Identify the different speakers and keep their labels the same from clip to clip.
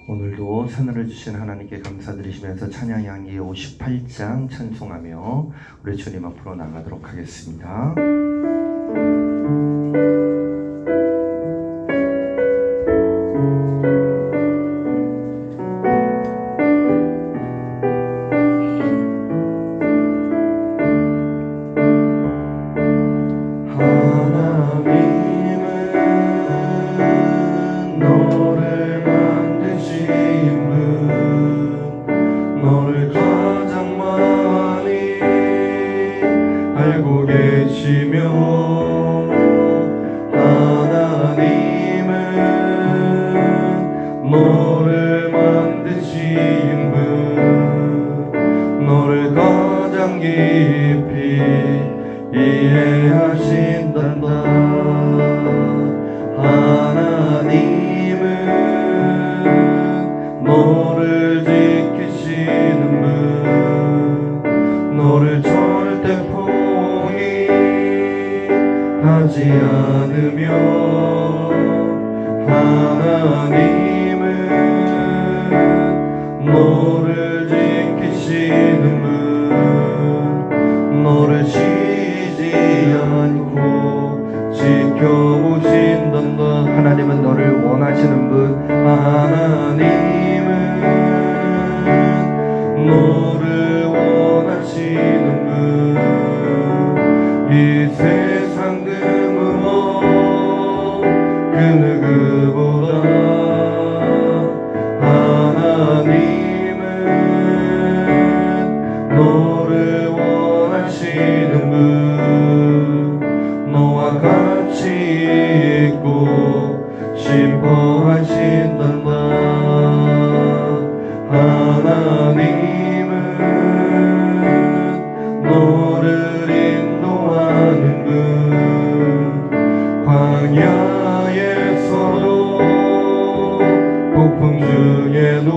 Speaker 1: 오늘도 새날을 주신 하나님께 감사드리시면서 찬양 향기 58장 찬송하며 우리 주님 앞으로 나가도록 하겠습니다. 너를 가장 많이 알고 계시며 하나님은 너를 만드신 분 너를 가장 깊이 이해하신단다. 하나님은 너를 지키시는 분 너를 절대 포기하지 않으며 하나님은 너를 지키시는 분 너를 쉬지 않고 지켜보신단다. 하나님은 너를 원하시는 분 하나님은 너를 원하시는 분 이 세상 그 무엇 그 누구보다 하나님은 너를 원하시는 분 너와 같이 있고 싶어 하신단다. 하나님은 너를 인도하는 분 광야에서도 폭풍 중에도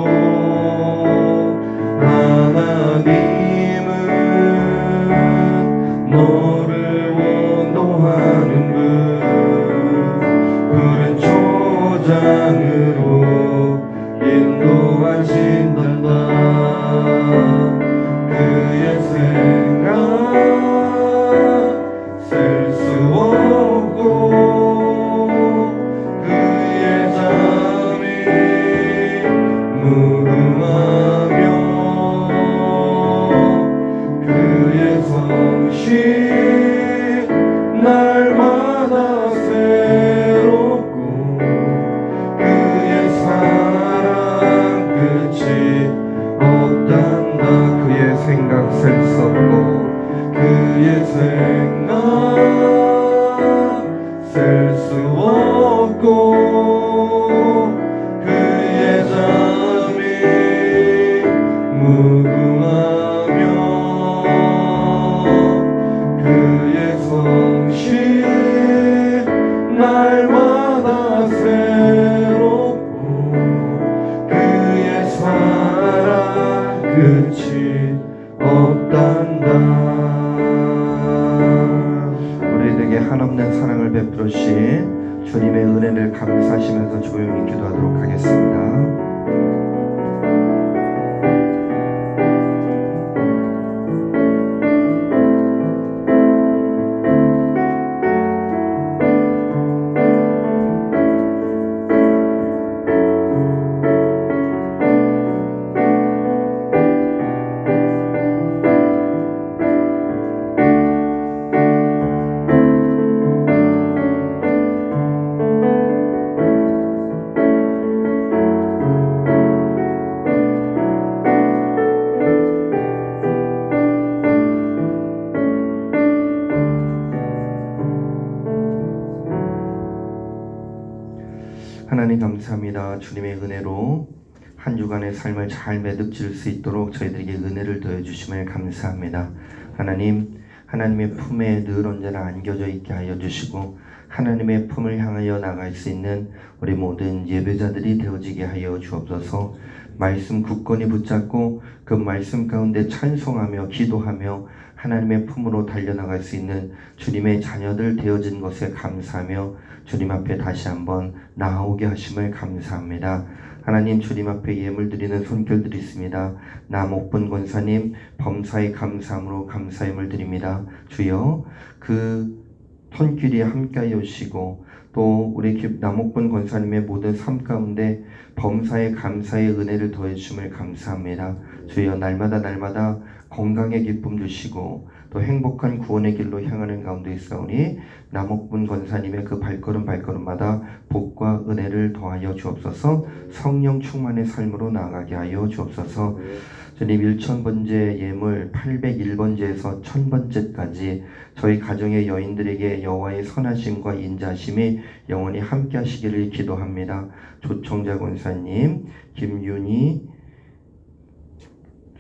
Speaker 1: 하나님은 너를 원도하는 분 푸른 초장으로 인도하신단다. 그의 생각 셀 수 없고 그의 잠이 무궁하며 그의 성실 날마다 새롭고 그의 사랑 끝이 없단다. 그의 생각 셀 수 없고 그의 생각 셀 수 없고 그의 잠이 무궁하며 그의 성실 날마다 새롭고 그의 사랑 끝이 없단다. 우리에게 한없는 사랑을 베풀으신 주님의 은혜를 감사하시면서 조용히 기도하도록 하겠습니다. 하나님 감사합니다. 주님의 은혜로 한 주간의 삶을 잘 매듭질 수 있도록 저희들에게 은혜를 더해주심을 감사합니다. 하나님, 하나님의 품에 늘 언제나 안겨져 있게 하여 주시고 하나님의 품을 향하여 나갈 수 있는 우리 모든 예배자들이 되어지게 하여 주옵소서. 말씀 굳건히 붙잡고 그 말씀 가운데 찬송하며 기도하며 하나님의 품으로 달려나갈 수 있는 주님의 자녀들 되어진 것에 감사하며 주님 앞에 다시 한번 나아오게 하심을 감사합니다. 하나님 주님 앞에 예물 드리는 손길 드리습니다. 남옥분 권사님 범사에 감사함으로 감사 예물 드립니다. 주여 그 손길이 함께하여 주시고 또 우리 남옥분 권사님의 모든 삶 가운데 범사에 감사의 은혜를 더해 주심을 감사합니다. 주여 날마다 건강의 기쁨 주시고 또 행복한 구원의 길로 향하는 가운데 있사오니 남옥분 권사님의 그 발걸음마다 복과 은혜를 더하여 주옵소서. 성령 충만의 삶으로 나아가게 하여 주옵소서. 주님 1000번째 예물 801번째에서 1000번째까지 저희 가정의 여인들에게 여호와의 선하심과 인자하심이 영원히 함께 하시기를 기도합니다. 조청자 권사님, 김윤희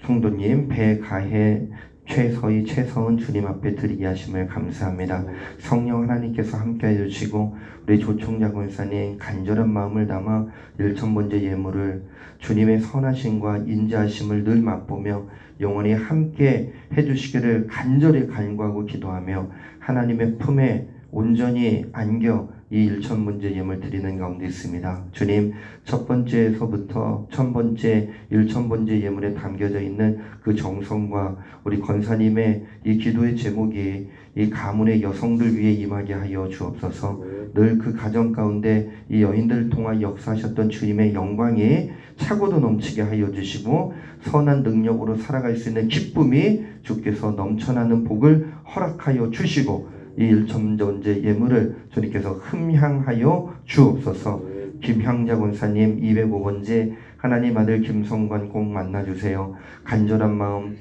Speaker 1: 성도님, 배가혜, 최서희, 최서은 주님 앞에 드리게 하심을 감사합니다. 성령 하나님께서 함께해 주시고 우리 조청자 권사님 간절한 마음을 담아 1000번째 예물을 주님의 선하심과 인자하심을 늘 맛보며 영원히 함께 해주시기를 간절히 간구하고 기도하며 하나님의 품에 온전히 안겨 이 1000번째 예물 드리는 가운데 있습니다. 주님, 첫 번째에서부터 1000번째, 1000번째 예물에 담겨져 있는 그 정성과 우리 권사님의 이 기도의 제목이 이 가문의 여성들 위해 임하게 하여 주옵소서. 늘 그 가정 가운데 이 여인들을 통하 역사하셨던 주님의 영광이 차고도 넘치게 하여 주시고 선한 능력으로 살아갈 수 있는 기쁨이 주께서 넘쳐나는 복을 허락하여 주시고 이 1000번째 예물을 주님께서 흠향하여 주옵소서. 김향자 권사님 205번째 하나님 아들 김성관 꼭 만나주세요. 간절한 마음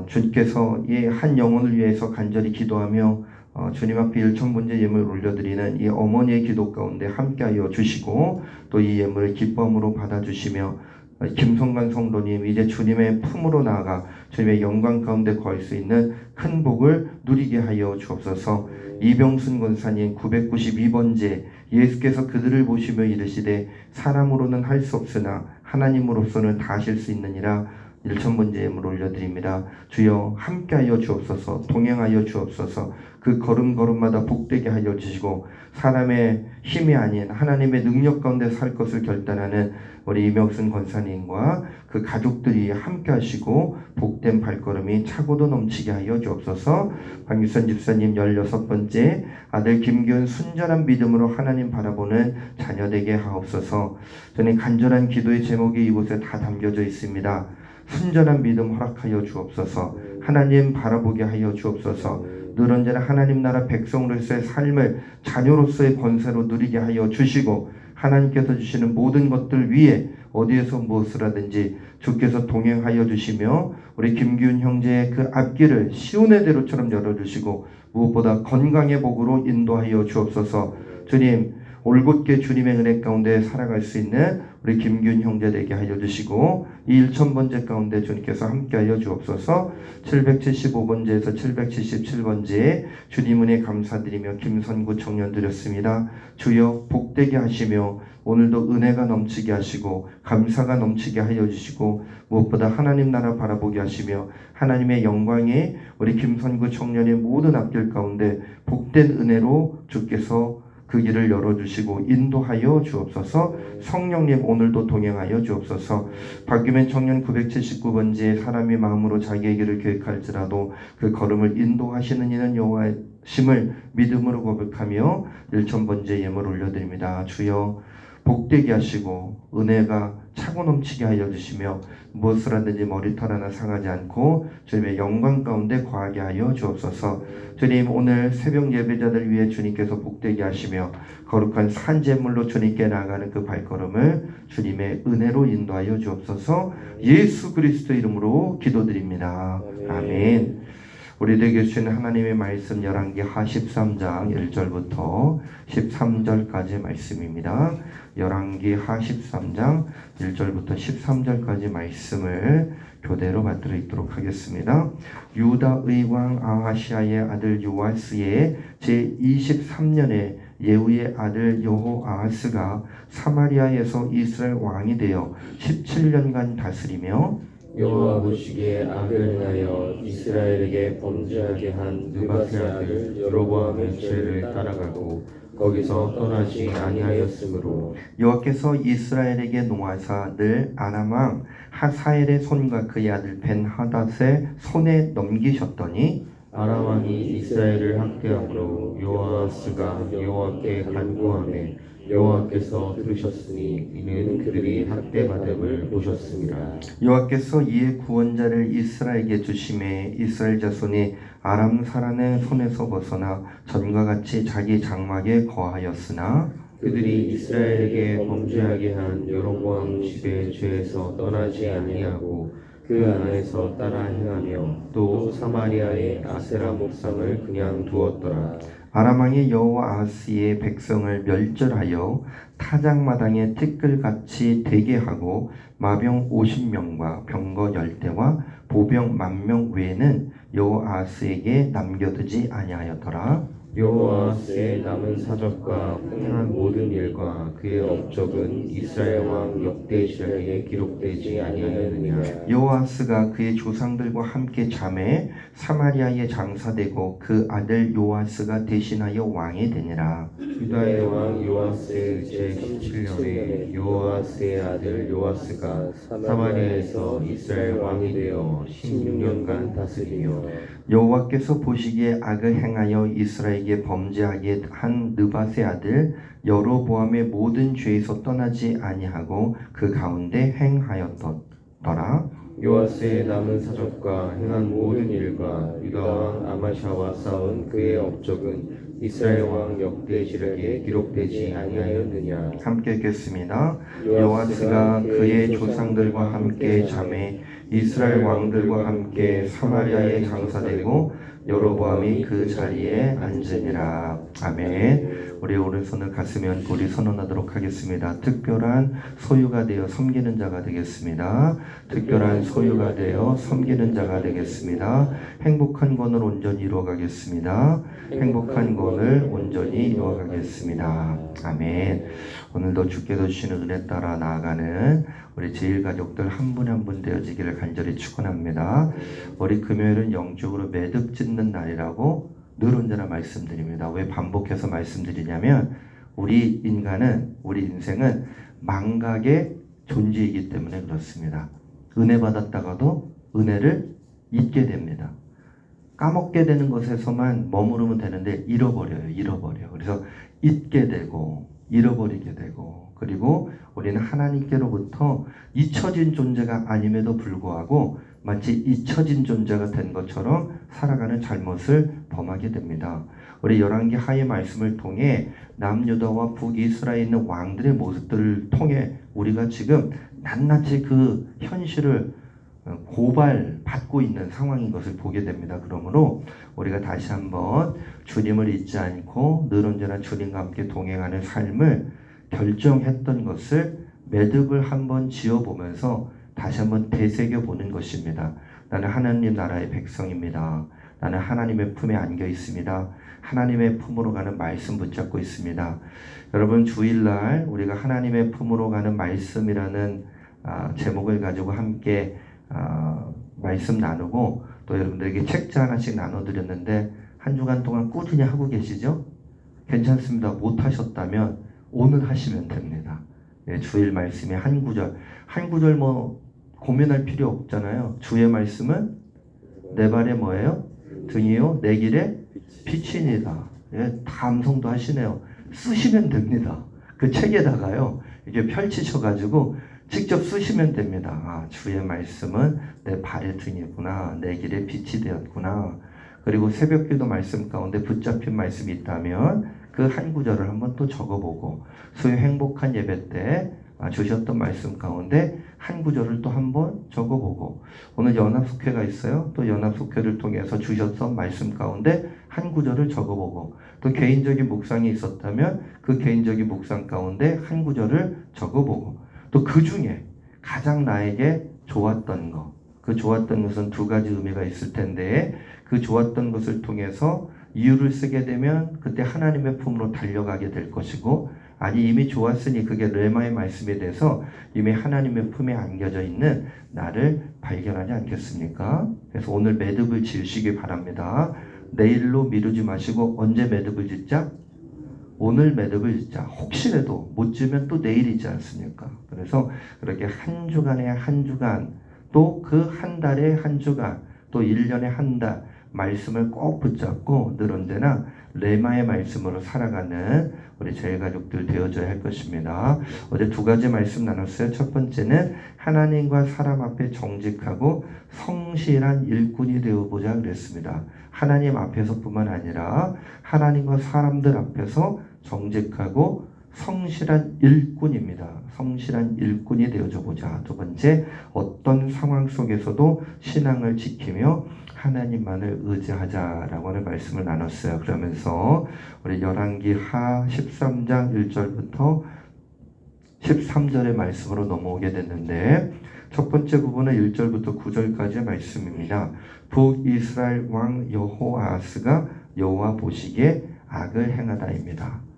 Speaker 1: 주께서 이 한 영혼을 위해서 간절히 기도하며 주님 앞에 1000번째 예물을 올려드리는 이 어머니의 기도 가운데 함께하여 주시고 또 이 예물을 기쁨으로 받아주시며 김성관 성도님 이제 주님의 품으로 나아가 주님의 영광 가운데 거할 수 있는 큰 복을 누리게 하여 주옵소서. 이병순 권사님 992번째 예수께서 그들을 보시며 이르시되 사람으로는 할 수 없으나 하나님으로서는 다 하실 수 있느니라 1000번째 예물 올려드립니다. 주여 함께하여 주옵소서. 동행하여 주옵소서. 그 걸음걸음마다 복되게 하여 주시고 사람의 힘이 아닌 하나님의 능력 가운데 살 것을 결단하는 우리 이명순 권사님과 그 가족들이 함께 하시고 복된 발걸음이 차고도 넘치게 하여 주옵소서. 박유선 집사님 16번째 아들 김기훈 순전한 믿음으로 하나님 바라보는 자녀 되게 하옵소서. 저는 간절한 기도의 제목이 이곳에 다 담겨져 있습니다. 순전한 믿음 허락하여 주옵소서. 하나님 바라보게 하여 주옵소서. 늘 언제나 하나님 나라 백성으로서의 삶을 자녀로서의 권세로 누리게 하여 주시고 하나님께서 주시는 모든 것들 위에 어디에서 무엇을 하든지 주께서 동행하여 주시며 우리 김기훈 형제의 그 앞길을 시온의 대로처럼 열어주시고 무엇보다 건강의 복으로 인도하여 주옵소서. 주님 올곧게 주님의 은혜 가운데 살아갈 수 있는 우리 김균 형제 되게 하여 주시고 이 1000번째 가운데 주님께서 함께하여 주옵소서. 775번째에서 777번째에 주님 은혜 감사드리며 김선구 청년 드렸습니다. 주여 복되게 하시며 오늘도 은혜가 넘치게 하시고 감사가 넘치게 하여 주시고 무엇보다 하나님 나라 바라보게 하시며 하나님의 영광이 우리 김선구 청년의 모든 앞길 가운데 복된 은혜로 주께서 그 길을 열어주시고 인도하여 주옵소서. 성령님 오늘도 동행하여 주옵소서. 박규맨 청년 979번지에 사람이 마음으로 자기의 길을 계획할지라도 그 걸음을 인도하시는 이는 여호와심을 믿음으로 고백하며 1000번째 예물 올려드립니다. 주여 복되게 하시고 은혜가 차고 넘치게 하여 주시며 무엇을 하든지 머리털 하나 상하지 않고 주님의 영광 가운데 거하게 하여 주옵소서. 주님 오늘 새벽 예배자들 위해 주님께서 복되게 하시며 거룩한 산제물로 주님께 나아가는 그 발걸음을 주님의 은혜로 인도하여 주옵소서. 예수 그리스도 이름으로 기도드립니다. 아멘. 우리들에게 주신 하나님의 말씀 열왕기하 13장 1절부터 13절까지 말씀입니다. 열왕기하 13장 1절부터 13절까지 말씀을 교대로 받들어 읽도록 하겠습니다. 유다의 왕 아하시아의 아들 요아스의 제23년에 예후의 아들 여호아하스가 사마리아에서 이스라엘 왕이 되어 17년간 다스리며
Speaker 2: 여호와 보시기에 악을 행하여 이스라엘에게 범죄하게 한 느밧의 아들 여로보암의 죄를 따라가고 거기서 떠나지 아니하였으므로
Speaker 1: 여호와께서 이스라엘에게 노하사 늘 아람 왕 하사엘의 손과 그의 아들 벤하닷의 손에 넘기셨더니
Speaker 2: 아람 왕이 이스라엘을 학대함으로 여호아스가 여호와께 간구하매 여호와께서 들으셨으니 이는 그들이 학대받음을 보셨습니다.
Speaker 1: 여호와께서 이에 구원자를 이스라엘에게 주심에 이스라엘 자손이 아람 사람의 손에서 벗어나 전과 같이 자기 장막에 거하였으나
Speaker 2: 그들이 이스라엘에게 범죄하게 한 여로보암 집의 죄에서 떠나지 아니하고 그 안에서 따라 행하며 또 사마리아의 아세라 목상을 그냥 두었더라.
Speaker 1: 아람 왕이 여호아스의 백성을 멸절하여 타작마당에 티끌같이 되게 하고 마병 50명과 병거 10대와 보병 10,000명 외에는 여호아스에게 남겨두지 아니하였더라.
Speaker 2: 여호아스의 남은 사적과 행한 모든 일과 그의 업적은 이스라엘 왕 역대시록에 기록되지 아니하였느냐.
Speaker 1: 여호아스가 그의 조상들과 함께 잠에 사마리아에 장사되고 그 아들 요아스가 대신하여 왕이 되니라.
Speaker 2: 유다의 왕 요아스의 제17년에 여호아스의 아들 요아스가 사마리아에서 이스라엘 왕이 되어 16년간 다스리며
Speaker 1: 여호와께서 보시기에 악을 행하여 이스라엘에게 범죄하게 한 느밧의 아들 여로보암의 모든 죄에서 떠나지 아니하고 그 가운데 행하였더라.
Speaker 2: 요아스의 남은 사적과 행한 모든 일과 유다 왕 아마샤와 싸운 그의 업적은 이스라엘 왕 역대시록에 기록되지 아니하였느냐.
Speaker 1: 함께 읽겠습니다. 요아스가 그의 조상들과 함께 잠에 이스라엘 왕들과 함께 사마리아에 장사되고 여로보암이 그 자리에 앉으니라. 아멘. 우리 오른손을 가슴에 얹고 우리 선언하도록 하겠습니다. 특별한 소유가 되어 섬기는 자가 되겠습니다. 특별한 소유가 되어 섬기는 자가 되겠습니다. 행복한 권을 온전히 이루어가겠습니다. 행복한 권을 온전히 이루어가겠습니다. 아멘. 오늘도 주께서 주시는 은혜 따라 나아가는 우리 제일가족들 한 분 한 분 되어지기를 간절히 축원합니다. 우리 금요일은 영적으로 매듭 짓는 날이라고 늘 언제나 말씀드립니다. 왜 반복해서 말씀드리냐면 우리 인간은 우리 인생은 망각의 존재이기 때문에 그렇습니다. 은혜 받았다가도 은혜를 잊게 됩니다. 까먹게 되는 것에서만 머무르면 되는데 잃어버려요. 그래서 잊게 되고 잃어버리게 되고 그리고 우리는 하나님께로부터 잊혀진 존재가 아님에도 불구하고 마치 잊혀진 존재가 된 것처럼 살아가는 잘못을 범하게 됩니다. 우리 열왕기 하의 말씀을 통해 남유다와 북이스라엘에 있는 왕들의 모습들을 통해 우리가 지금 낱낱이 그 현실을 고발받고 있는 상황인 것을 보게 됩니다. 그러므로 우리가 다시 한번 주님을 잊지 않고 늘 언제나 주님과 함께 동행하는 삶을 결정했던 것을 매듭을 한번 지어보면서 다시 한번 되새겨 보는 것입니다. 나는 하나님 나라의 백성입니다. 나는 하나님의 품에 안겨 있습니다. 하나님의 품으로 가는 말씀 붙잡고 있습니다. 여러분 주일날 우리가 하나님의 품으로 가는 말씀이라는 제목을 가지고 함께 말씀 나누고 또 여러분들에게 책자 하나씩 나눠드렸는데 한 주간 동안 꾸준히 하고 계시죠? 괜찮습니다. 못하셨다면 오늘 하시면 됩니다. 예, 주일 말씀의 한 구절 뭐 고민할 필요 없잖아요. 주의 말씀은 내 발에 뭐예요? 등이요 내 길에 빛이니라. 예, 다 암송도 하시네요. 쓰시면 됩니다. 그 책에다가요 이렇게 펼치셔가지고 직접 쓰시면 됩니다. 주의 말씀은 내 발의 등이구나. 내 길에 빛이 되었구나. 그리고 새벽기도 말씀 가운데 붙잡힌 말씀이 있다면 그 한 구절을 한번 또 적어보고 소위 행복한 예배 때 주셨던 말씀 가운데 한 구절을 또 한번 적어보고 오늘 연합속회가 있어요. 또 연합속회를 통해서 주셨던 말씀 가운데 한 구절을 적어보고 또 개인적인 묵상이 있었다면 그 개인적인 묵상 가운데 한 구절을 적어보고 또 그 중에 가장 나에게 좋았던 것, 그 좋았던 것은 두 가지 의미가 있을 텐데 그 좋았던 것을 통해서 이유를 쓰게 되면 그때 하나님의 품으로 달려가게 될 것이고 아니 이미 좋았으니 그게 레마의 말씀에 대해서 이미 하나님의 품에 안겨져 있는 나를 발견하지 않겠습니까? 그래서 오늘 매듭을 지으시기 바랍니다. 내일로 미루지 마시고 언제 매듭을 짓자? 오늘 매듭을 짓자. 혹시라도 못 지으면 또 내일이지 않습니까? 그래서 그렇게 한 주간에 한 주간 또 그 한 달에 한 주간 또 1년에 한 달 말씀을 꼭 붙잡고 늘 언제나 레마의 말씀으로 살아가는 우리 저희 가족들 되어줘야 할 것입니다. 어제 두 가지 말씀 나눴어요. 첫 번째는 하나님과 사람 앞에 정직하고 성실한 일꾼이 되어보자 그랬습니다. 하나님 앞에서뿐만 아니라 하나님과 사람들 앞에서 정직하고 성실한 일꾼입니다. 성실한 일꾼이 되어줘 보자. 두 번째, 어떤 상황 속에서도 신앙을 지키며 하나님만을 의지하자라고 하는 말씀을 나눴어요. 그러면서 우리 열왕기하 13장 1절부터 13절의 말씀으로 넘어오게 됐는데 첫 번째 부분은 1절부터 9절까지의 말씀입니다. 북이스라엘 왕 여호아스가 여호와 보시기에 악을 행하다입니다.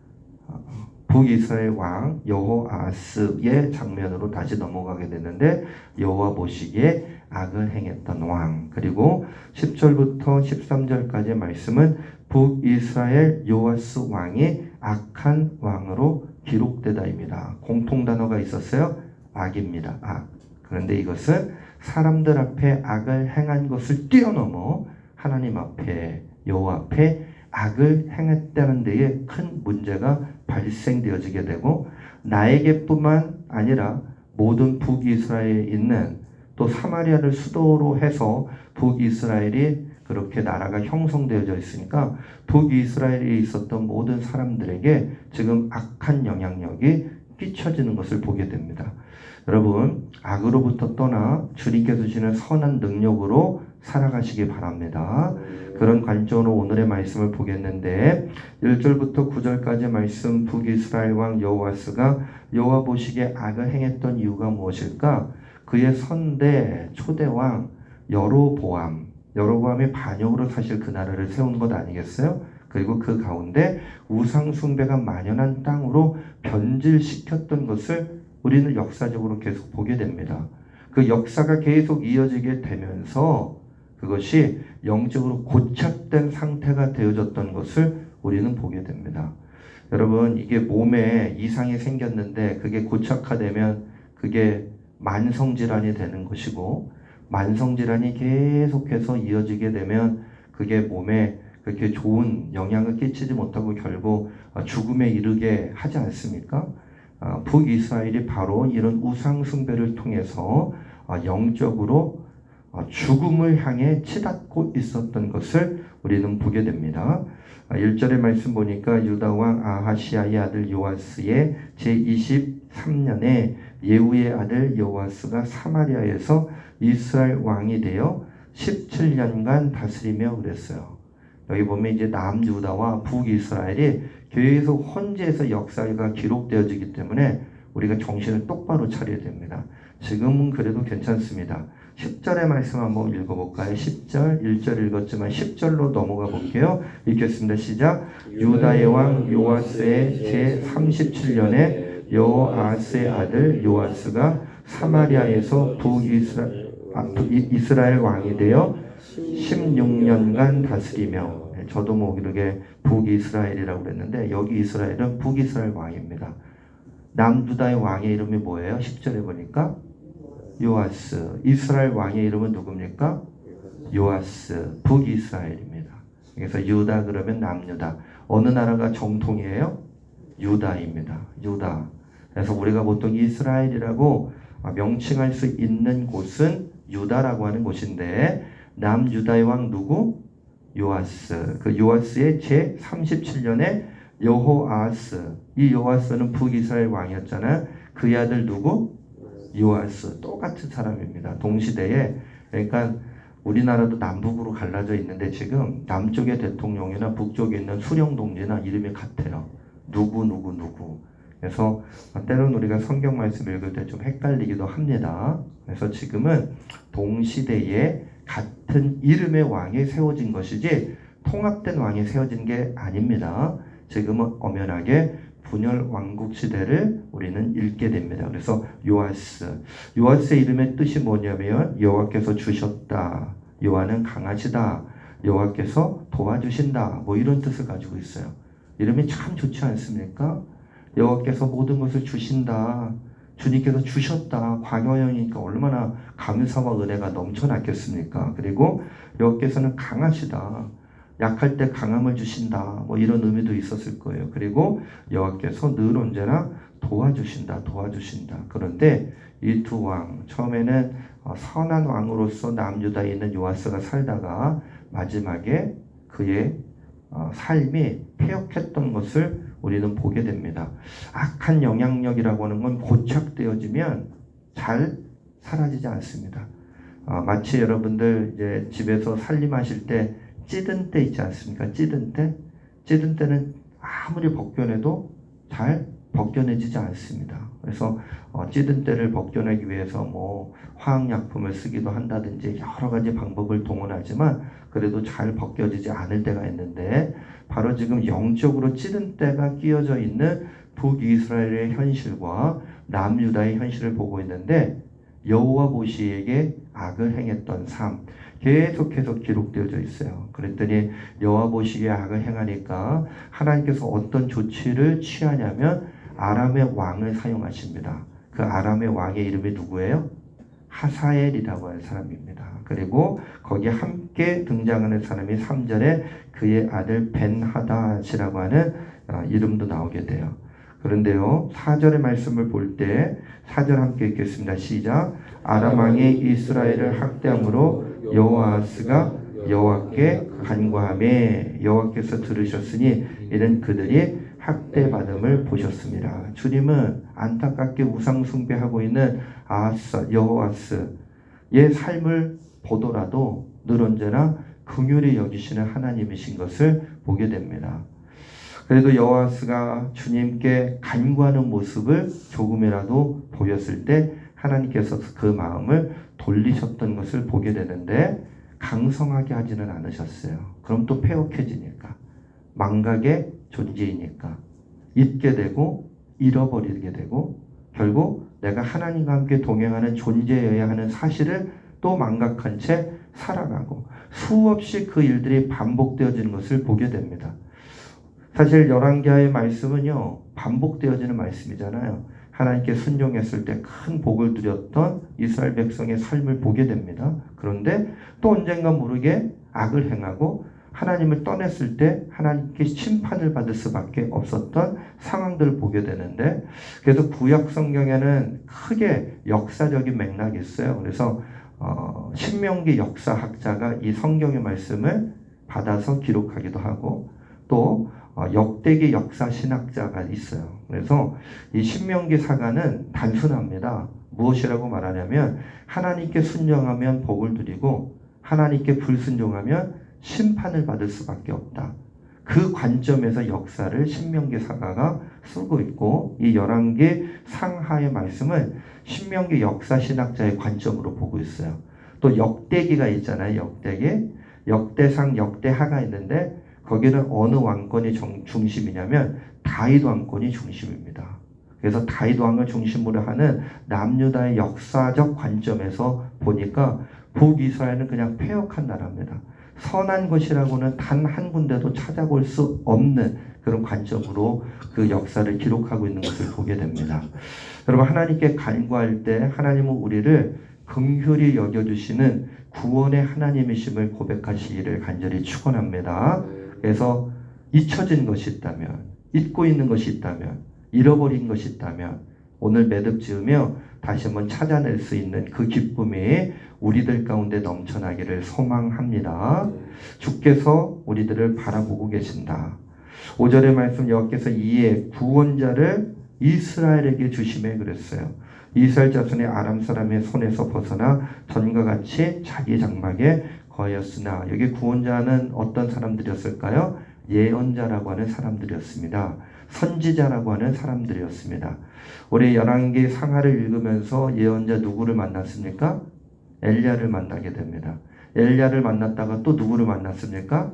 Speaker 1: 북이스라엘 왕 여호아스의 장면으로 다시 넘어가게 되는데 여호와 보시기에 악을 행했던 왕, 그리고 10절부터 13절까지의 말씀은 북이스라엘 요아스 왕이 악한 왕으로 기록되다입니다. 공통 단어가 있었어요. 악입니다. 악. 그런데 이것은 사람들 앞에 악을 행한 것을 뛰어넘어 하나님 앞에 여호와 앞에 악을 행했다는 데에 큰 문제가 발생되어지게 되고 나에게뿐만 아니라 모든 북이스라엘에 있는 또 사마리아를 수도로 해서 북이스라엘이 그렇게 나라가 형성되어져 있으니까 북이스라엘에 있었던 모든 사람들에게 지금 악한 영향력이 끼쳐지는 것을 보게 됩니다. 여러분, 악으로부터 떠나 주님께서 주시는 선한 능력으로 살아가시기 바랍니다. 그런 관점으로 오늘의 말씀을 보겠는데 1절부터 9절까지 말씀, 북이스라엘 왕 여호아스가 여호와 보시기에 악을 행했던 이유가 무엇일까? 그의 선대 초대왕 여로보암이 반역으로 사실 그 나라를 세운 것 아니겠어요? 그리고 그 가운데 우상 숭배가 만연한 땅으로 변질시켰던 것을 우리는 역사적으로 계속 보게 됩니다. 그 역사가 계속 이어지게 되면서 그것이 영적으로 고착된 상태가 되어졌던 것을 우리는 보게 됩니다. 여러분, 이게 몸에 이상이 생겼는데 그게 고착화되면 그게 만성질환이 되는 것이고, 만성질환이 계속해서 이어지게 되면 그게 몸에 그렇게 좋은 영향을 끼치지 못하고 결국 죽음에 이르게 하지 않습니까? 북이스라엘이 바로 이런 우상 숭배를 통해서 영적으로 죽음을 향해 치닫고 있었던 것을 우리는 보게 됩니다. 1절의 말씀 보니까 유다왕 아하시아의 아들 요아스의 제23년에 예후의 아들 여호아스가 사마리아에서 이스라엘 왕이 되어 17년간 다스리며 그랬어요. 여기 보면 이제 남유다와 북이스라엘이 계속 헌재에서 역사가 기록되어지기 때문에 우리가 정신을 똑바로 차려야 됩니다. 지금은 그래도 괜찮습니다. 10절의 말씀 한번 읽어볼까요? 10절, 1절 읽었지만 10절로 넘어가 볼게요. 읽겠습니다. 시작. 유다의 왕 요아스의 제37년에 여호아스의 아들 요아스가 사마리아에서 이스라엘 왕이 되어 16년간 다스리며, 저도 뭐 이렇게 북이스라엘이라고 그랬는데 여기 이스라엘은 북이스라엘 왕입니다. 남유다의 왕의 이름이 뭐예요? 10절에 보니까 요아스. 이스라엘 왕의 이름은 누굽니까? 요아스. 북이스라엘입니다. 그래서 유다 그러면 남유다. 어느 나라가 정통이에요? 유다입니다. 유다. 그래서 우리가 보통 이스라엘이라고 명칭할 수 있는 곳은 유다라고 하는 곳인데, 남유다의 왕 누구? 요아스. 그 요아스의 제37년에 여호아스. 이 요아스는 북이스라엘 왕이었잖아요. 그의 아들 누구? 요아스. 똑같은 사람입니다. 동시대에. 그러니까 우리나라도 남북으로 갈라져 있는데 지금 남쪽의 대통령이나 북쪽에 있는 수령동지나 이름이 같아요. 누구. 그래서 때로는 우리가 성경 말씀 읽을 때 좀 헷갈리기도 합니다. 그래서 지금은 동시대에 같은 이름의 왕이 세워진 것이지 통합된 왕이 세워진 게 아닙니다. 지금은 엄연하게 분열 왕국 시대를 우리는 읽게 됩니다. 그래서 요아스의 이름의 뜻이 뭐냐면 여호와께서 주셨다. 요아는 강하시다. 여호와께서 도와주신다. 뭐 이런 뜻을 가지고 있어요. 이름이 참 좋지 않습니까? 여호와께서 모든 것을 주신다. 주님께서 주셨다. 과거형이니까 얼마나 감사와 은혜가 넘쳐났겠습니까? 그리고 여호와께서는 강하시다. 약할 때 강함을 주신다. 뭐 이런 의미도 있었을 거예요. 그리고 여호와께서 늘 언제나 도와주신다. 그런데 이 두 왕, 처음에는 선한 왕으로서 남유다에 있는 요아스가 살다가 마지막에 그의 삶이 패역했던 것을 우리는 보게 됩니다. 악한 영향력이라고 하는 건 고착되어지면 잘 사라지지 않습니다. 마치 여러분들 이제 집에서 살림하실 때 찌든 때 있지 않습니까? 찌든 때는 아무리 벗겨내도 잘 벗겨내지지 않습니다. 그래서 찌든 때를 벗겨내기 위해서 뭐 화학약품을 쓰기도 한다든지 여러 가지 방법을 동원하지만 그래도 잘 벗겨지지 않을 때가 있는데, 바로 지금 영적으로 찌든 때가 끼어져 있는 북이스라엘의 현실과 남유다의 현실을 보고 있는데, 여호와 보시기에 악을 행했던 삶 계속해서 기록되어져 있어요. 그랬더니 여호와 보시기에 악을 행하니까 하나님께서 어떤 조치를 취하냐면 아람의 왕을 사용하십니다. 그 아람의 왕의 이름이 누구예요? 하사엘이라고 하는 사람입니다. 그리고 거기에 함께 등장하는 사람이 3절에 그의 아들 벤하닷이라고 하는 이름도 나오게 돼요. 그런데요, 4절의 말씀을 볼 때 4절 함께 읽겠습니다. 시작. 아람 왕이 이스라엘을 학대함으로 여호아스가 여호와께 간구하매 여호와께서 들으셨으니 이는 그들이 학대받음을 보셨습니다. 주님은 안타깝게 우상 숭배하고 있는 여호아스의 삶을 보더라도 늘 언제나 긍휼히 여기시는 하나님이신 것을 보게 됩니다. 그래도 여호아스가 주님께 간구하는 모습을 조금이라도 보였을 때 하나님께서 그 마음을 돌리셨던 것을 보게 되는데, 강성하게 하지는 않으셨어요. 그럼 또 패역해지니까, 망각의 존재이니까 잊게 되고 잃어버리게 되고 결국 내가 하나님과 함께 동행하는 존재여야 하는 사실을 또 망각한 채 살아가고 수없이 그 일들이 반복되어지는 것을 보게 됩니다. 사실 열왕기하의 말씀은요, 반복되어지는 말씀이잖아요. 하나님께 순종했을 때 큰 복을 누렸던 이스라엘 백성의 삶을 보게 됩니다. 그런데 또 언젠가 모르게 악을 행하고 하나님을 떠났을 때 하나님께 심판을 받을 수밖에 없었던 상황들을 보게 되는데, 그래서 구약 성경에는 크게 역사적인 맥락이 있어요. 그래서 신명기 역사학자가 이 성경의 말씀을 받아서 기록하기도 하고, 또 역대기 역사신학자가 있어요. 그래서 이 신명기 사가는 단순합니다. 무엇이라고 말하냐면 하나님께 순종하면 복을 누리고 하나님께 불순종하면 심판을 받을 수밖에 없다. 그 관점에서 역사를 신명기 사가가 쓰고 있고, 이 열왕기 상하의 말씀은 신명기 역사신학자의 관점으로 보고 있어요. 또 역대기가 있잖아요. 역대기, 역대상, 역대하가 있는데 거기는 어느 왕권이 중심이냐면 다윗 왕권이 중심입니다. 그래서 다윗 왕을 중심으로 하는 남유다의 역사적 관점에서 보니까 북이스라엘은 그냥 패역한 나라입니다. 선한 것이라고는 단 한 군데도 찾아볼 수 없는 그런 관점으로 그 역사를 기록하고 있는 것을 보게 됩니다. 여러분, 하나님께 간구할 때 하나님은 우리를 긍휼히 여겨주시는 구원의 하나님이심을 고백하시기를 간절히 축원합니다. 그래서 잊혀진 것이 있다면, 잊고 있는 것이 있다면, 잃어버린 것이 있다면 오늘 매듭 지으며 다시 한번 찾아낼 수 있는 그 기쁨이 우리들 가운데 넘쳐나기를 소망합니다. 주께서 우리들을 바라보고 계신다. 5절의 말씀, 여호와께서 이에 구원자를 이스라엘에게 주심에 그랬어요. 이스라엘 자손의 아람 사람의 손에서 벗어나 전과 같이 자기 장막에 거하였으나, 여기 구원자는 어떤 사람들이었을까요? 예언자라고 하는 사람들이었습니다. 선지자라고 하는 사람들이었습니다. 우리 열왕기 상하를 읽으면서 예언자 누구를 만났습니까? 엘리야를 만나게 됩니다. 엘리야를 만났다가 또 누구를 만났습니까?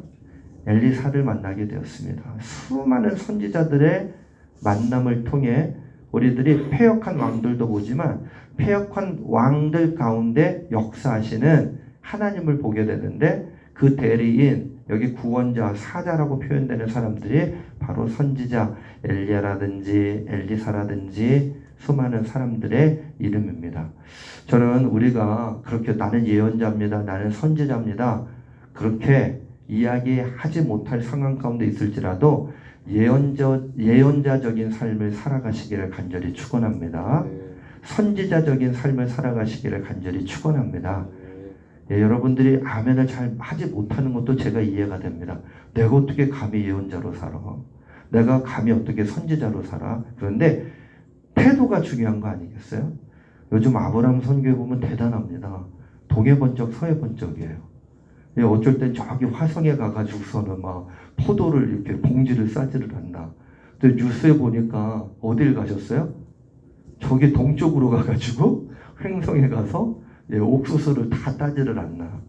Speaker 1: 엘리사를 만나게 되었습니다. 수많은 선지자들의 만남을 통해 우리들이 패역한 왕들도 보지만 패역한 왕들 가운데 역사하시는 하나님을 보게 되는데 그 대리인 여기 구원자 사자라고 표현되는 사람들이 바로 선지자 엘리야라든지 엘리사라든지 수많은 사람들의 이름입니다. 저는 우리가 그렇게 나는 예언자입니다. 나는 선지자입니다. 그렇게 이야기하지 못할 상황 가운데 있을지라도 예언자적인 삶을 살아가시기를 간절히 축원합니다. 선지자적인 삶을 살아가시기를 간절히 축원합니다. 예, 여러분들이 아멘을 잘 하지 못하는 것도 제가 이해가 됩니다. 내가 어떻게 감히 예언자로 살아? 내가 감히 어떻게 선지자로 살아? 그런데 태도가 중요한 거 아니겠어요? 요즘 아브라함 선교에 보면 대단합니다. 동해 번쩍 서해 번쩍이에요. 예, 어쩔 땐 저기 화성에 가가지고서는 막 포도를 이렇게 봉지를 싸지를 않나. 근데 뉴스에 보니까 어딜 가셨어요? 저기 동쪽으로 가가지고 횡성에 가서 예, 옥수수를 다 따지를 않나.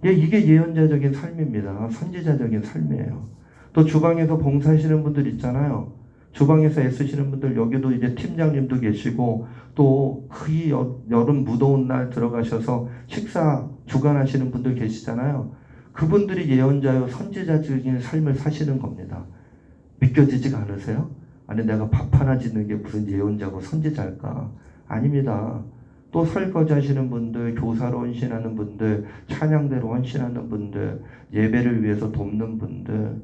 Speaker 1: 예, 이게 예언자적인 삶입니다. 선지자적인 삶이에요. 또 주방에서 봉사하시는 분들 있잖아요. 주방에서 애쓰시는 분들, 여기도 이제 팀장님도 계시고 또 그 여름 무더운 날 들어가셔서 식사 주관하시는 분들 계시잖아요. 그분들이 예언자요 선지자적인 삶을 사시는 겁니다. 믿겨지지가 않으세요? 아니 내가 밥 하나 짓는 게 무슨 예언자고 선지자일까? 아닙니다. 또 설거지 하시는 분들, 교사로 헌신하는 분들, 찬양대로 헌신하는 분들, 예배를 위해서 돕는 분들,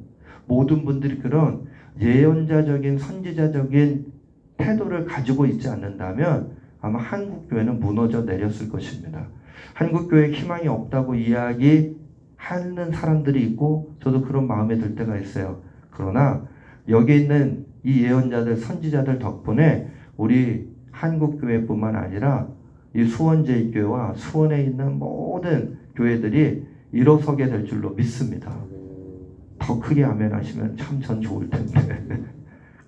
Speaker 1: 모든 분들이 그런 예언자적인 선지자적인 태도를 가지고 있지 않는다면 아마 한국교회는 무너져 내렸을 것입니다. 한국교회에 희망이 없다고 이야기하는 사람들이 있고 저도 그런 마음에 들 때가 있어요. 그러나 여기 있는 이 예언자들, 선지자들 덕분에 우리 한국교회뿐만 아니라 이 수원제일교회와 수원에 있는 모든 교회들이 일어서게 될 줄로 믿습니다. 더 크게 아멘 하시면 참 전 좋을 텐데.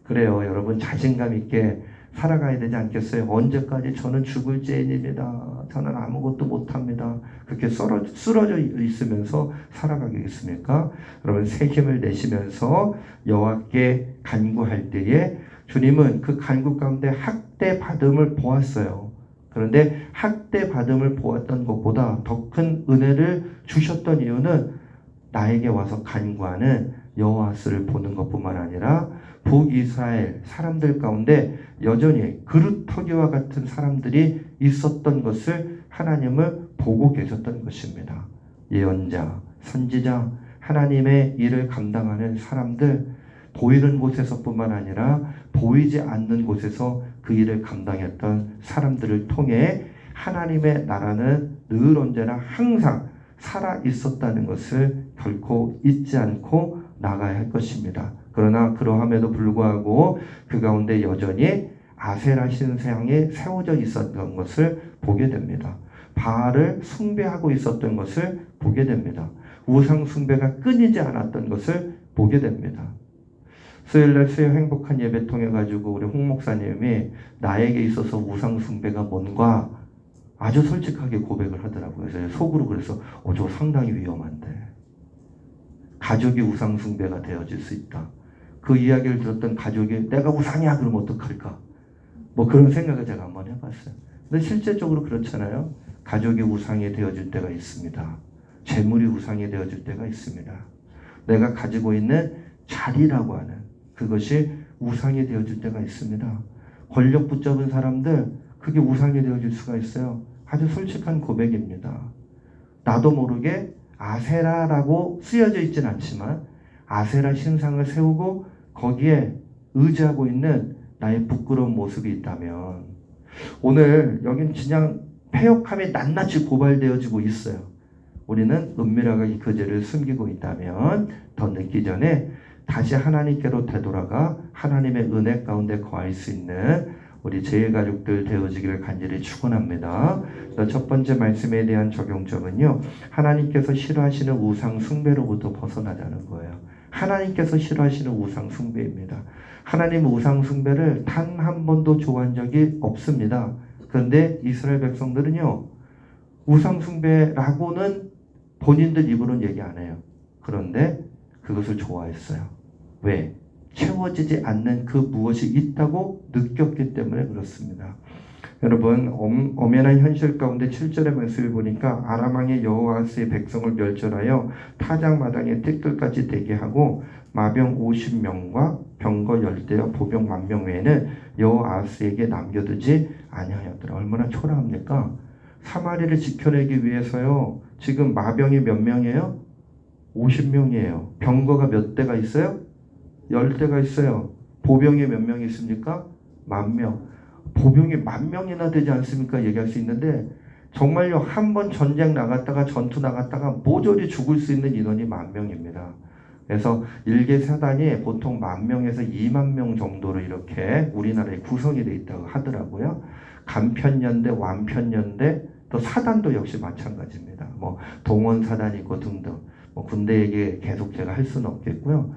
Speaker 1: 그래요. 여러분 자신감 있게 살아가야 되지 않겠어요? 언제까지 저는 죽을 죄인입니다. 저는 아무것도 못합니다. 그렇게 쓰러져 있으면서 살아가겠습니까? 여러분 새 힘을 내시면서 여호와께 간구할 때에 주님은 그 간구 가운데 학대 받음을 보았어요. 그런데 학대 받음을 보았던 것보다 더 큰 은혜를 주셨던 이유는 나에게 와서 간구하는 여호와스를 보는 것뿐만 아니라 북이스라엘 사람들 가운데 여전히 그루터기와 같은 사람들이 있었던 것을 하나님을 보고 계셨던 것입니다. 예언자, 선지자, 하나님의 일을 감당하는 사람들, 보이는 곳에서뿐만 아니라 보이지 않는 곳에서 그 일을 감당했던 사람들을 통해 하나님의 나라는 늘 언제나 항상 살아 있었다는 것을 결코 잊지 않고 나가야 할 것입니다. 그러나 그러함에도 불구하고 그 가운데 여전히 아세라 신상이 세워져 있었던 것을 보게 됩니다. 바알을 숭배하고 있었던 것을 보게 됩니다. 우상 숭배가 끊이지 않았던 것을 보게 됩니다. 수요일날 수요 행복한 예배 통해 가지고 우리 홍 목사님이 나에게 있어서 우상 숭배가 뭔가 아주 솔직하게 고백을 하더라고요. 그래서 속으로 그래서 저 상당히 위험한데 가족이 우상 숭배가 되어질 수 있다. 그 이야기를 들었던 가족이 내가 우상이야 그러면 어떡할까? 뭐 그런 생각을 제가 한번 해봤어요. 근데 실제적으로 그렇잖아요. 가족이 우상이 되어질 때가 있습니다. 재물이 우상이 되어질 때가 있습니다. 내가 가지고 있는 자리라고 하는 그것이 우상이 되어질 때가 있습니다. 권력 붙잡은 사람들 그게 우상이 되어질 수가 있어요. 아주 솔직한 고백입니다. 나도 모르게 아세라라고 쓰여져 있진 않지만 아세라 신상을 세우고 거기에 의지하고 있는 나의 부끄러운 모습이 있다면 오늘 여긴 그냥 패역함이 낱낱이 고발되어지고 있어요. 우리는 은밀하게 그 죄를 숨기고 있다면 더 늦기 전에 다시 하나님께로 되돌아가 하나님의 은혜 가운데 거할 수 있는 우리 제일가족들 되어지기를 간절히 축원합니다. 첫 번째 말씀에 대한 적용점은요. 하나님께서 싫어하시는 우상 숭배로부터 벗어나자는 거예요. 하나님께서 싫어하시는 우상 숭배입니다. 하나님 우상 숭배를 단 한 번도 좋아한 적이 없습니다. 그런데 이스라엘 백성들은요. 우상 숭배라고는 본인들 입으로는 얘기 안 해요. 그런데 그것을 좋아했어요. 왜? 채워지지 않는 그 무엇이 있다고 느꼈기 때문에 그렇습니다. 여러분, 엄연한 현실 가운데 7절의 말씀을 보니까 아람 왕이 여호아스의 백성을 멸절하여 타작마당에 뜰들까지 되게 하고 마병 50명과 병거 10대와 보병 10,000명 외에는 여호아스에게 남겨두지 아니하였더라. 얼마나 초라합니까? 사마리를 지켜내기 위해서요. 지금 마병이 몇 명이에요? 50명이에요. 병거가 몇 대가 있어요? 10대가 있어요. 보병이 몇 명이 있습니까? 10,000명. 보병이 10,000명이나 되지 않습니까? 얘기할 수 있는데 정말요, 한 번 전쟁 나갔다가 전투 나갔다가 모조리 죽을 수 있는 인원이 10,000명입니다. 그래서 일개 사단이 보통 10,000명에서 20,000명 정도로 이렇게 우리나라에 구성이 되어 있다고 하더라고요. 간편연대, 완편연대, 또 사단도 역시 마찬가지입니다. 뭐 동원사단이고 등등. 뭐 군대 얘기 계속 제가 할 수는 없겠고요.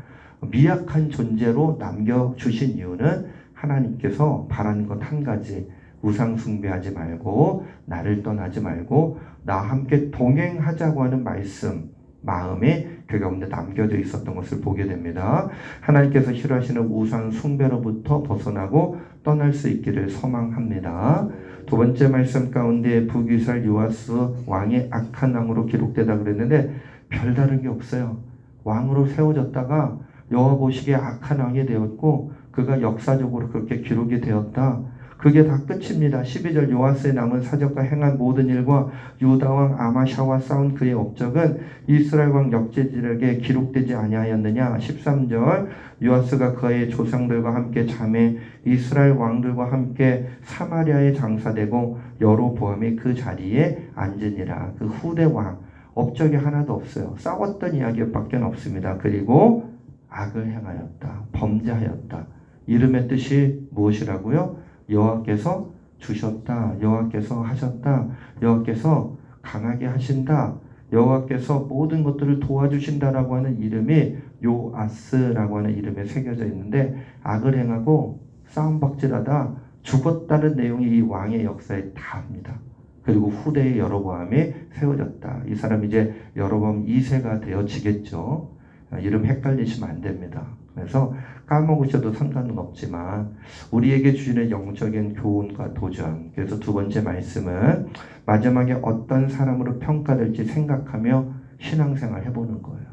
Speaker 1: 미약한 존재로 남겨주신 이유는 하나님께서 바라는 것 한 가지, 우상 숭배하지 말고 나를 떠나지 말고 나와 함께 동행하자고 하는 말씀, 마음이 그 가운데 남겨져 있었던 것을 보게 됩니다. 하나님께서 싫어하시는 우상 숭배로부터 벗어나고 떠날 수 있기를 소망합니다. 두 번째 말씀 가운데 북이스라엘 요아스 왕이 악한 왕으로 기록되다 그랬는데 별다른 게 없어요. 왕으로 세워졌다가 여호와 보시기에 악한 왕이 되었고 그가 역사적으로 그렇게 기록이 되었다. 그게 다 끝입니다. 12절 요아스의 남은 사적과 행한 모든 일과 유다왕 아마샤와 싸운 그의 업적은 이스라엘 왕 역대지력에 기록되지 아니하였느냐. 13절 요아스가 그의 조상들과 함께 잠에 이스라엘 왕들과 함께 사마리아에 장사되고 여로보암이 그 자리에 앉으니라. 그 후대 왕 업적이 하나도 없어요. 싸웠던 이야기밖에 없습니다. 그리고 악을 행하였다. 범죄하였다. 이름의 뜻이 무엇이라고요? 여호와께서 주셨다. 여호와께서 하셨다. 여호와께서 강하게 하신다. 여호와께서 모든 것들을 도와주신다라고 하는 이름이 요아스라고 하는 이름에 새겨져 있는데 악을 행하고 싸움박질하다 죽었다는 내용이 이 왕의 역사에 다합니다. 그리고 후대의 여로보암이 세워졌다. 이 사람이 이제 여로보암 2세가 되어지겠죠. 이름 헷갈리시면 안 됩니다. 그래서 까먹으셔도 상관은 없지만 우리에게 주시는 영적인 교훈과 도전. 그래서 두 번째 말씀은 마지막에 어떤 사람으로 평가될지 생각하며 신앙생활 해보는 거예요.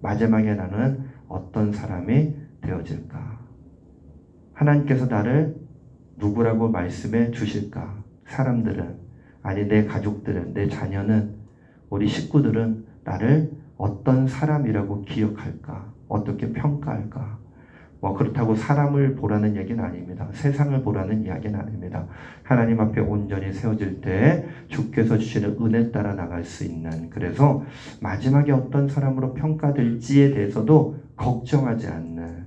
Speaker 1: 마지막에 나는 어떤 사람이 되어질까? 하나님께서 나를 누구라고 말씀해 주실까? 사람들은, 아니 내 가족들은, 내 자녀는, 우리 식구들은 나를 어떤 사람이라고 기억할까? 어떻게 평가할까? 뭐 그렇다고 사람을 보라는 얘기는 아닙니다. 세상을 보라는 이야기는 아닙니다. 하나님 앞에 온전히 세워질 때 주께서 주시는 은혜 따라 나갈 수 있는, 그래서 마지막에 어떤 사람으로 평가될지에 대해서도 걱정하지 않는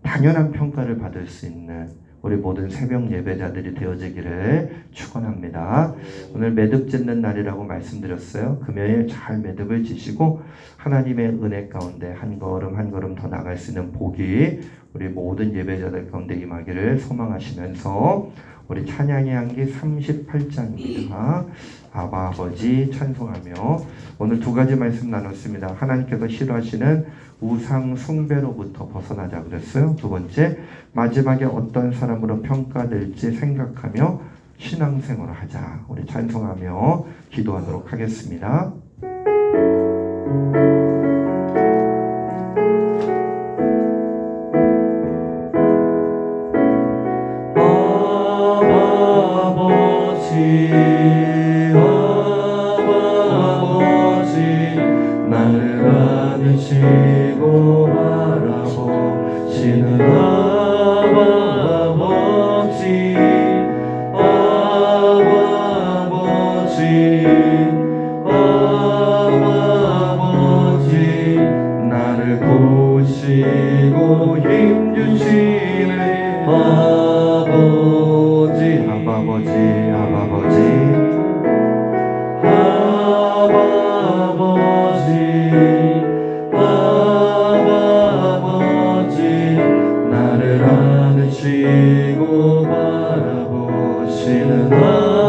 Speaker 1: 당연한 평가를 받을 수 있는 우리 모든 새벽 예배자들이 되어지기를 축원합니다. 오늘 매듭 짓는 날이라고 말씀드렸어요. 금요일 잘 매듭을 지시고 하나님의 은혜 가운데 한 걸음 한 걸음 더 나갈 수 있는 복이 우리 모든 예배자들 가운데 임하기를 소망하시면서 우리 찬양의 향기 38장입니다. 아바 아버지 찬송하며 오늘 두 가지 말씀 나눴습니다. 하나님께서 싫어하시는 우상 숭배로부터 벗어나자 그랬어요. 두 번째, 마지막에 어떤 사람으로 평가될지 생각하며 신앙생활을 하자. 우리 찬송하며 기도하도록 하겠습니다.
Speaker 2: 나를 안으시고 바라보시는 아버지, 아버지, 나를 보시고 힘주시는 아버지, 아버지, 나를 안으시고 바라보시는 아버지,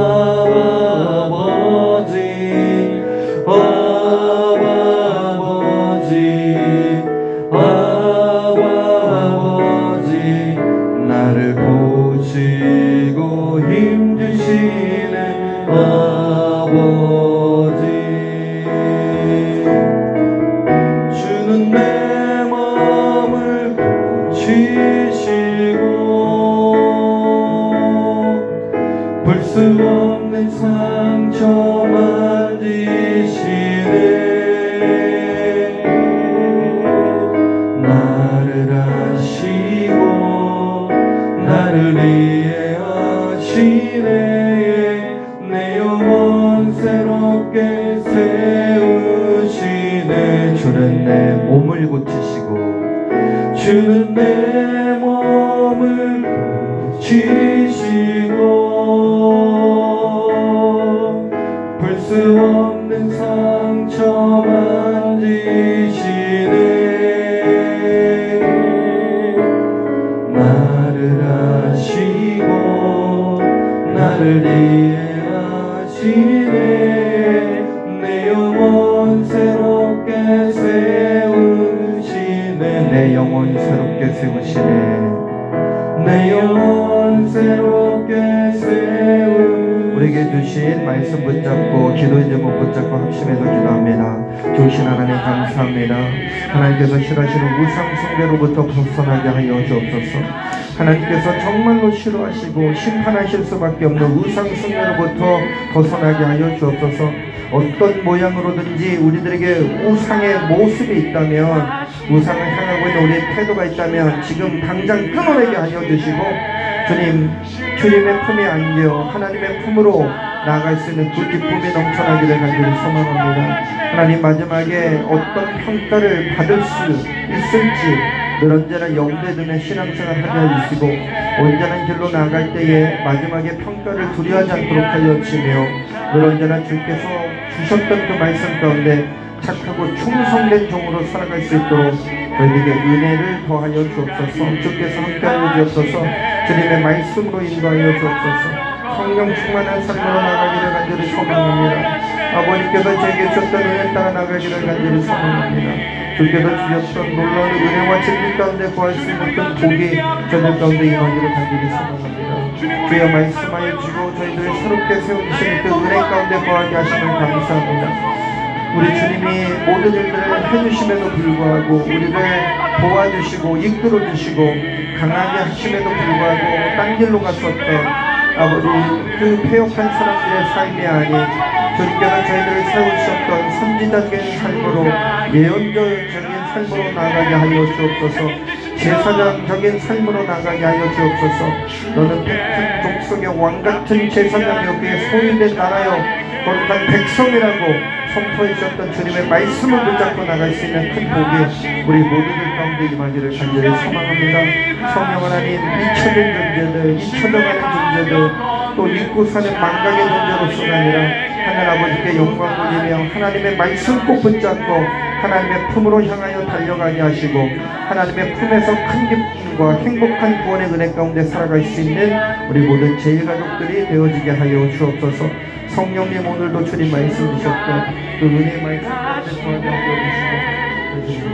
Speaker 1: 볼 수 없는 상처 만지시네. 나를 아시고 나를 이해하시네. 내 영혼 새롭게 세우시네. 주는 내 몸을 고치시고 주는 내 몸을 고치시고 볼 수 없는 상처 만지시네. 나를 아시고 나를 이해하시네. 내 영혼 새롭게 세우시네. 내 영혼 새롭게 세우시네. 내 영혼 새롭게 세우시네. 우리에게 주신 말씀 붙잡고 기도의 제목 붙잡고 합심해서 기도합니다. 좋으신 하나님 감사합니다. 하나님께서 싫어하시는 우상 숭배로부터 벗어나게 하여 주옵소서. 하나님께서 정말로 싫어하시고 심판하실 수밖에 없는 우상 숭배로부터 벗어나게 하여 주옵소서. 어떤 모양으로든지 우리들에게 우상의 모습이 있다면, 우상을 향하고 있는 우리의 태도가 있다면 지금 당장 끊어내게 하여 주시고, 주님의 품에 안겨 하나님의 품으로 나아갈 수 있는 그 기쁨이 넘쳐나기를 간절히 소망합니다. 하나님, 마지막에 어떤 평가를 받을 수 있을지 늘 언제나 염두에 두며 신앙생활 하게 해주시고, 온전한 길로 나아갈 때에 마지막에 평가를 두려워하지 않도록 하여 주시며, 늘 언제나 주께서 주셨던 그 말씀 가운데 착하고 충성된 종으로 살아갈 수 있도록 저희에게 은혜를 더하여 주옵소서. 주께서 함께하여 주옵소서. 주님의 말씀으로 인도하여 주옵소서. 성령 충만한 삶으로 나가기를 간절히 소망합니다. 아버지께서 저에게 주셨던 은혜 따라 나가기를 간절히 소망합니다. 주께서 주셨던 놀라운 은혜와 진리 가운데 구할 수 있는 큰 복이 저들 가운데 임하기를 간절히 소망합니다. 주여 말씀하여 주시고 저희들을 새롭게 세워주시는 그 은혜 가운데 구하게 하심을 감사합니다. 우리 주님이 모든 일들을 해주심에도 불구하고 우리를 도와주시고 이끌어주시고 강하게 하심에도 불구하고 딴 길로 갔었던 아버지 그 패역한 사람들의 삶이 아닌 주님께서 저희들을 세우셨던 선지자적인 삶으로 예언자적인 삶으로 나아가게 하여 주옵소서. 제사장적인 삶으로 나아가게 하여 주옵소서. 너는 큰 족속의 왕같은 제사장이었기에 소유된 나라여 거룩한 백성이라고 선포해 주셨던 주님의 말씀을 붙잡고 나갈 수 있는 큰 복이 우리 모두들 가운데 임하기를 간절히 소망합니다. 성령 하나님, 잊혀진 존재들, 잊혀져가는 존재들, 또 잊고 사는 망각의 존재로서가 아니라 하늘 아버지께 영광 돌리며 하나님의 말씀 꼭 붙잡고 하나님의 품으로 향하여 달려가게 하시고 하나님의 품에서 큰 기쁨과 행복한 구원의 은혜 가운데 살아갈 수 있는 우리 모든 제일가족들이 되어지게 하여 주옵소서. 성령님, 오늘도 주님 말씀 주셨던 그 은혜의 말씀 가운데 더하게 하여 주시고